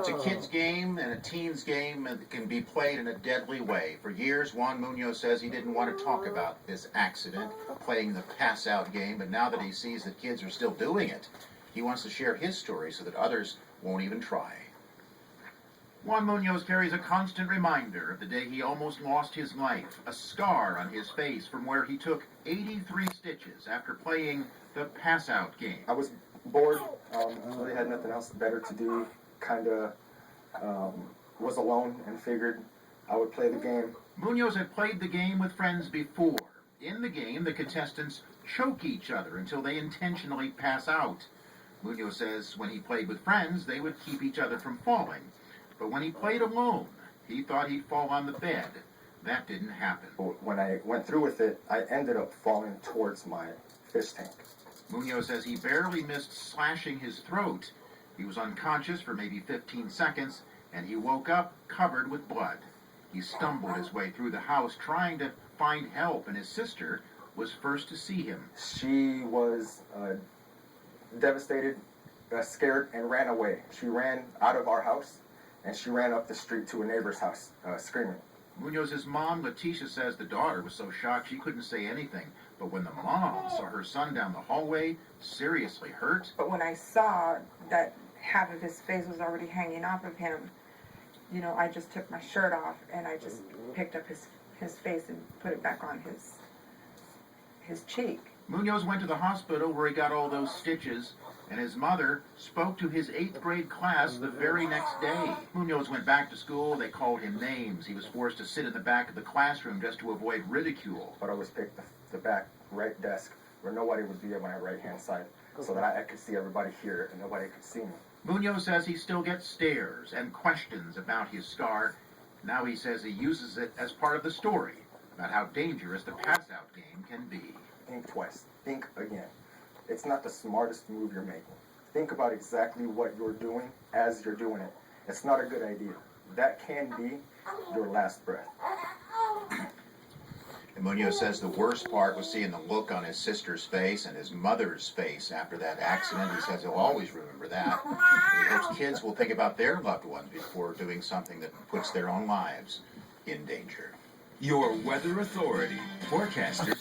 It's a kid's game and a teen's game that can be played in a deadly way. For years, Juan Munoz says he didn't want to talk about this accident, playing the pass-out game, but now that he sees that kids are still doing it, he wants to share his story so that others won't even try. Juan Munoz carries a constant reminder of the day he almost lost his life, a scar on his face from where he took 83 stitches after playing the pass-out game. I was bored, really had nothing else better to do, kind of was alone and figured I would play the game. Munoz had played the game with friends before. In the game, the contestants choke each other until they intentionally pass out. Munoz says when he played with friends, they would keep each other from falling. But when he played alone, he thought he'd fall on the bed. That didn't happen. When I went through with it, I ended up falling towards my fish tank. Munoz says he barely missed slashing his throat. He was unconscious for maybe 15 seconds, and he woke up covered with blood. He stumbled his way through the house trying to find help, and his sister was first to see him. She was devastated, scared, and ran away. She ran out of our house, and she ran up the street to a neighbor's house, screaming. Munoz's mom, Leticia, says the daughter was so shocked she couldn't say anything. But when the mom saw her son down the hallway, seriously hurt. But when I saw that half of his face was already hanging off of him, you know, I just took my shirt off and I just picked up his face and put it back on his cheek. Munoz went to the hospital where he got all those stitches, and his mother spoke to his 8th grade class the very next day. Munoz went back to school. They called him names. He was forced to sit in the back of the classroom just to avoid ridicule. But I always picked the back right desk where nobody would be on my right-hand side so that I could see everybody here and nobody could see me. Munoz says he still gets stares and questions about his scar. Now he says he uses it as part of the story about how dangerous the pass-out game can be. Think twice. Think again. It's not the smartest move you're making. Think about exactly what you're doing as you're doing it. It's not a good idea. That can be your last breath. And Munoz says the worst part was seeing the look on his sister's face and his mother's face after that accident. He says he'll always remember that. And he hopes kids will think about their loved ones before doing something that puts their own lives in danger. Your weather authority. Forecasters